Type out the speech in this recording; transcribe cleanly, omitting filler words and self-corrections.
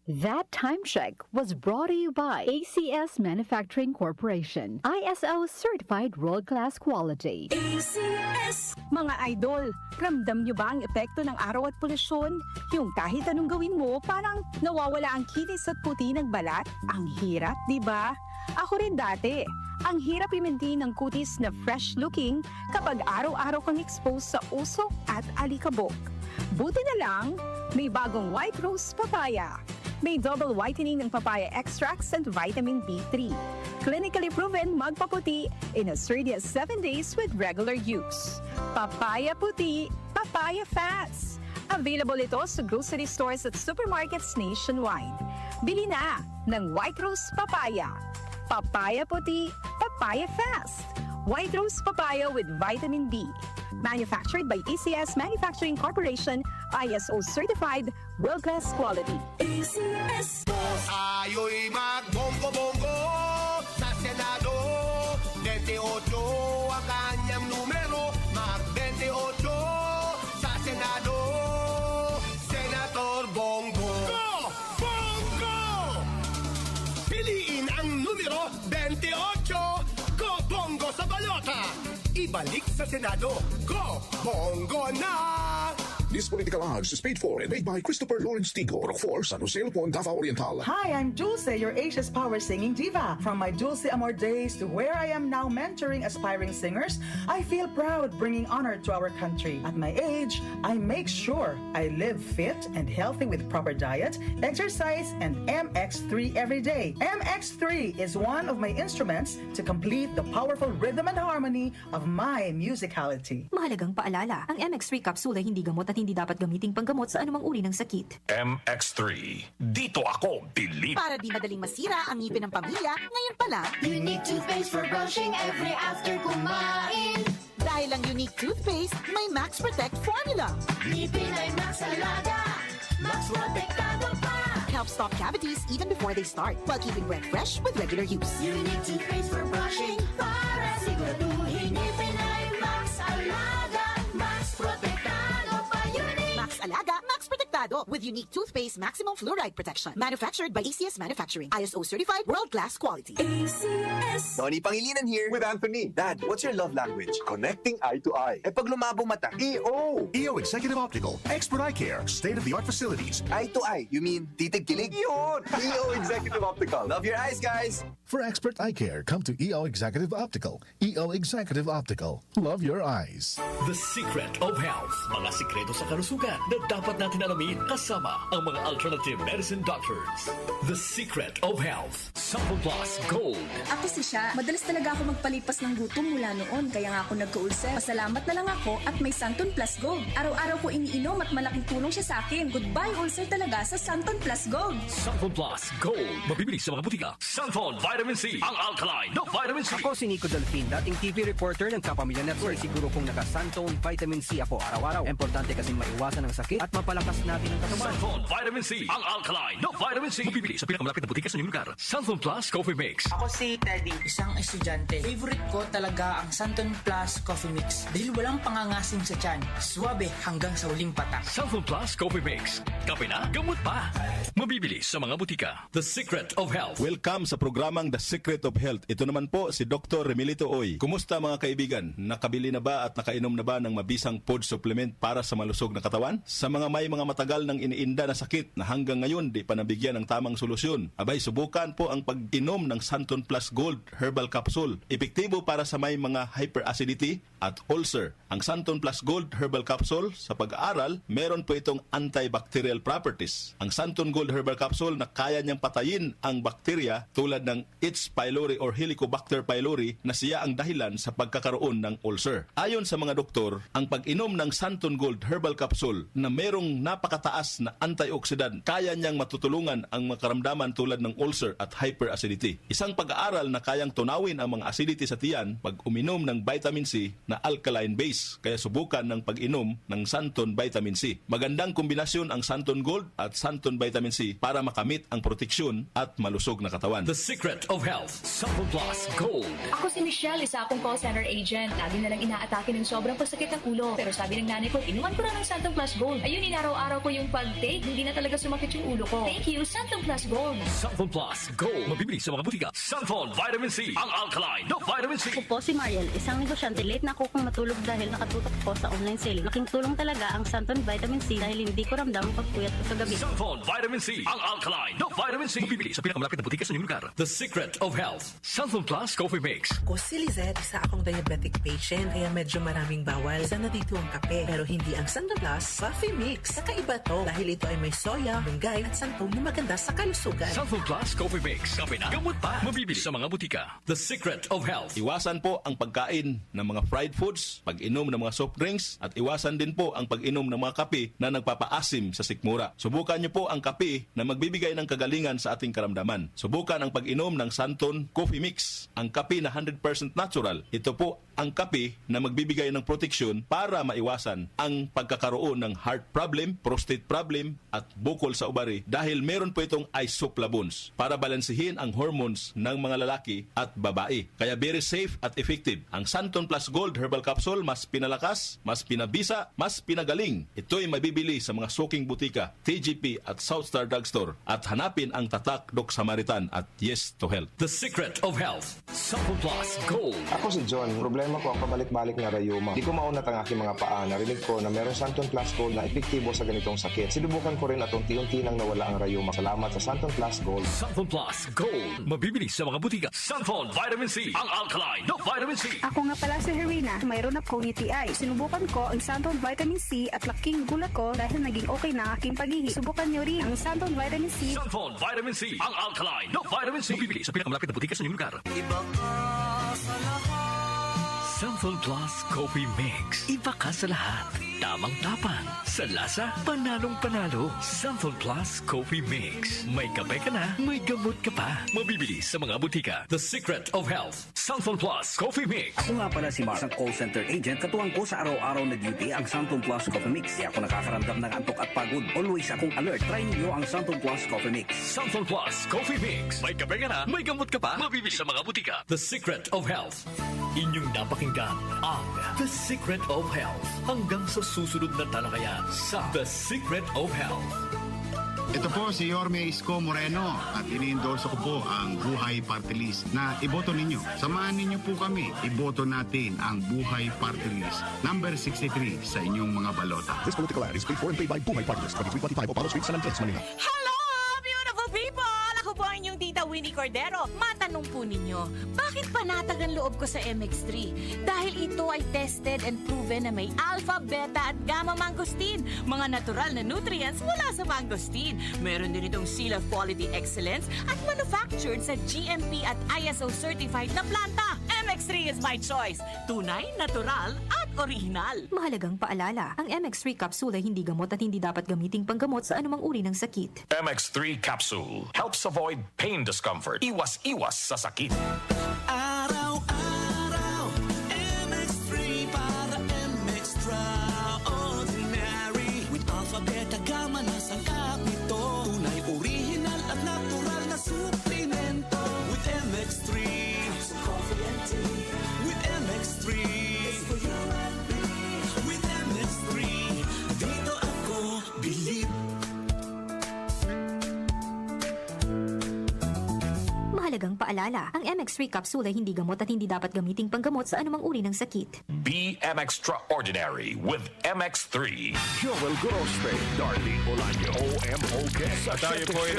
That time check was brought to you by ACS Manufacturing Corporation, ISO certified world-class quality. ACS! Mga idol, ramdam nyo ba ang epekto ng araw at polusyon? Yung kahit anong gawin mo, parang nawawala ang kinis at puti ng balat? Ang hirap, di ba? Ako rin dati. Ang hirap i-maintain ng kutis na fresh-looking kapag araw-araw kang exposed sa usok at alikabok. Buti na lang, may bagong White Rose Papaya. May double whitening ng papaya extracts and vitamin B3. Clinically proven magpaputi in as early as 7 days with regular use. Papaya puti, papaya fast. Available ito sa grocery stores at supermarkets nationwide. Bili na ng White Rose Papaya. Papaya puti, papaya fast. White Rose Papaya with vitamin B. Manufactured by ACS Manufacturing Corporation, ISO certified, world-class quality. ACS! Ayo'y magbonggo-bongo sa Senado. 28 ang kanyang numero. Mag-28 sa Senado. Senator Bongo. Go! Bongo! Piliin ang numero 28. Go Bongo sa balota. Ibalik sa Senado. Go Bongo na! This political ads is paid for and made by Christopher Lawrence Tigo, for San Jose, Lupon, Davao Oriental. Hi, I'm Dulce, your Asia's Power singing diva. From my Dulce Amor days to where I am now mentoring aspiring singers, I feel proud bringing honor to our country. At my age, I make sure I live fit and healthy with proper diet, exercise, and MX3 every day. MX3 is one of my instruments to complete the powerful rhythm and harmony of my musicality. Mahalagang paalala, ang MX3 capsule ay hindi gamot at hindi dapat gamiting panggamot sa anumang uri ng sakit. MX3. Dito ako bilib. Para di madaling masira ang ngipin ng pamilya, ngayon pa lang, Unique toothpaste for brushing every after kumain. dahil ang Unique Toothpaste may Max Protect formula. Ngipin ay Max Alaga, Max Protektado pa. Helps stop cavities even before they start, while keeping breath fresh with regular use. Unique toothpaste for brushing para siguraduhin ngipin ay Max Alaga, Max Protektado pa. Unique! Max Alaga, Max Protectado with Unique Toothpaste Maximum Fluoride Protection. Manufactured by ACS Manufacturing. ISO certified, world-class quality. ACS! Tony Pangilinan here with Anthony. Dad, what's your love language? Connecting eye to eye. Eh pag lumabo mata, EO! EO Executive Optical, expert eye care, state-of-the-art facilities. Eye to eye, you mean titig kilig? Yun! EO Executive Optical. Love your eyes, guys! For expert eye care, come to EO Executive Optical. EO Executive Optical. Love your eyes. The Secret of Health. Mga sikreto sa kalusugan na dapat natin alamin kasama ang mga alternative medicine doctors. The Secret of Health. Sample Plus Gold. Ako si Sha. Madalas talaga ako magpalipas ng gutom mula noon, kaya nga ako nagka-ulcer. Pasalamat na lang ako at may Santon Plus Gold. Araw-araw ko iniinom at malaking tulong siya sa akin. Goodbye ulcer talaga sa Santon Plus Gold. Santon Plus Gold. Mabibili sa mga butika. Santon Vitamin C. Ang alkaline ng Vitamin C. Ako si Nico Delfin, dating TV reporter ng Kapamilya Network. Siguro kung naka-Santon Vitamin C ako araw-araw. Importante kasi maiwasan ang sakit at mapalakas natin ang katawan. Santon Vitamin C. Ang alkaline ng Vitamin C. Mabibili sa pinakamalapit na butika sa inyong lugar. Santon Plus Coffee Mix. Ako si Teddy, isang estudyante. Favorite ko talaga ang Santon Plus Coffee Mix dahil walang pangangasim sa tiyan. Suwabe hanggang sa huling patak. Santon Plus Coffee Mix. Kape na, gamot pa. Mabibili sa mga butika. The Secret of Health. Welcome sa programang The Secret of Health. Ito naman po si Dr. Remilito Oy. Kumusta mga kaibigan? Nakabili na ba at nakainom na ba ng mabisang food supplement para sa malusog na katawan? Sa mga may mga matagal ng iniinda na sakit na hanggang ngayon di pa nabigyan ng tamang solusyon, abay subukan po ang pag-inom ng Santon Plus Gold Herbal Capsule. Epektibo para sa may mga hyperacidity at ulcer. Ang Santon Plus Gold Herbal Capsule, sa pag-aaral, meron po itong antibacterial properties. Ang Santon Gold Herbal Capsule na kaya niyang patayin ang bakterya tulad ng H. pylori or Helicobacter pylori na siya ang dahilan sa pagkakaroon ng ulcer. Ayon sa mga doktor, ang pag-inom ng Santon Gold Herbal Capsule na merong napakataas na antioxidant, kaya niyang matutulungan ang makaramdaman tulad ng ulcer at hyperacidity. Isang pag-aaral na kayang tunawin ang mga acidity sa tiyan pag uminom ng vitamin C na na alkaline base. Kaya subukan ng pag-inom ng Santon Vitamin C. Magandang kombinasyon ang Santon Gold at Santon Vitamin C para makamit ang proteksyon at malusog na katawan. The Secret of Health. Santon Plus Gold. Ako si Michelle, isa akong call center agent. Lagi na lang inaatake ng sobrang pasakit ng ulo. Pero sabi ng nanay ko, inuman ko na ng Santon Plus Gold. Ayun, inaraw-araw ko yung pag-take. Hindi na talaga sumakit yung ulo ko. Thank you, Santon Plus Gold. Santon Plus Gold. Mabibili sa mga butika. Santon Vitamin C. Ang alkaline na vitamin C. Ako po si Mariel, isang negosyante. Late na ako kung matulog dahil nakatutok ko sa online selling. Laking tulong talaga ang Santon Vitamin C dahil hindi ko ramdam ang pagpuyat ko sa gabi. Santon Vitamin C. Ang alkaline na vitamin C. Mabibili sa pinakamalapit na butika sa inyong lugar. The Secret of Health. Santon Plus Coffee Mix. Ako si Lizette, isa akong diabetic patient kaya medyo maraming bawal. Isa na dito ang kape pero hindi ang Santon Plus Coffee Mix. Kakaiba to dahil ito ay may soya, benggay at santol na maganda sa kalusugan. Santon Plus Coffee Mix. Kape na gamot pa. Mabibili sa mga butika. The Secret of Health. Iwasan po ang pagkain ng mga fried foods, pag-inom ng mga soft drinks, at iwasan din po ang pag-inom ng mga kape na nagpapaasim sa sikmura. Subukan niyo po ang kape na magbibigay ng kagalingan sa ating karamdaman. Subukan ang pag-inom ng Santon Coffee Mix, ang kape na 100% natural. Ito po ang kape na magbibigay ng proteksyon para maiwasan ang pagkakaroon ng heart problem, prostate problem, at bukol sa ubari dahil meron po itong isoflavones para balansihin ang hormones ng mga lalaki at babae. Kaya very safe at effective. Ang Santon Plus Gold Herbal Capsule mas pinalakas, mas pinabisa, mas pinagaling. Ito'y mabibili sa mga suking butika, TGP at Southstar Drugstore at hanapin ang tatak Doc Samaritan at Yes to Health. The Secret of Health. Santon Plus Gold. Ako si John. Problema ko ang pabalik-balik na rayuma. Di ko maunat ang aking mga paa. Narinig ko na meron Santon Plus Gold na epektibo sa ganitong sakit. Sinubukan ko rin at unti-unti nang nawala ang rayuma. Salamat sa Santon Plus Gold. Santon Plus Gold. Mabibili sa mga butika. Santon Vitamin C. Ang alkaline na vitamin C. Ako nga pala si Herina, mayroon akong UTI. Sinubukan ko ang Santon Vitamin C at laking gulat ko dahil naging okay na ang aking paghihi. Subukan niyo rin ang Santon Vitamin C. Santon Vitamin C. Ang alkaline na vitamin C. Mabibili sa pinakamalapit na butika sa inyong lugar. Iba ka sa lahat. Santon Plus Coffee Mix. Iba ka sa lahat. Tamang tapang. Sa lasa, panalong-panalo. Santon Plus Coffee Mix. May kape ka na, may gamot ka pa. Mabibili sa mga butika. The Secret of Health. Santon Plus Coffee Mix. Ako nga pala si Mark, isang call center agent. Katuwang ko sa araw-araw na duty ang Santon Plus Coffee Mix. Di ako nakakaramdam ng antok at pagod. Always akong alert. Try niyo ang Santon Plus Coffee Mix. Santon Plus Coffee Mix. May kape ka na, may gamot ka pa. Mabibili sa mga butika. The Secret of Health. Inyong napakinggan ang The Secret of Health. Hanggang sa susunod na talakayan sa The Secret of Health. Ito po si Yorme Isko Moreno at iniendorso ko po ang Buhay Party List na iboto ninyo. Samahan ninyo po kami. Iboto natin ang Buhay Party List number 63 sa inyong mga balota. This political ad is paid for and paid by Buhay Party List, 2325 Opalo Street, San Andres, Manila. Hello, beautiful people! Ako po ang inyong tita Winnie Cordero. Matanong po ninyo, bakit panatag ang loob ko sa MX3? Dahil ito ay tested and proven na may alpha, beta at gamma mangosteen. Mga natural na nutrients mula sa mangosteen. Meron din itong Seal of Quality Excellence at manufactured sa GMP at ISO certified na planta. MX3 is my choice. Tunay, natural at original. Mahalagang paalala, ang MX3 capsule ay hindi gamot at hindi dapat gamiting panggamot sa anumang uri ng sakit. MX3 Capsule helps avoid pain discomfort. Iwas-iwas sa sakit. Araw-araw, MX3 para MX-Traordinary. With alpha, beta, gamma na sangkap nito. Tunay, original at natural na suplemento. With MX3, so coffee and tea. With MX3, it's for you and me. With MX3, dito ako believe. Mahalagang paalala, ang MX3 capsule ay hindi gamot at hindi dapat gamiting panggamot sa anumang uri ng sakit. Be MX-Traordinary with MX3. Joel Gorospe, Darlene Olaño, OMOK. Tayo po ay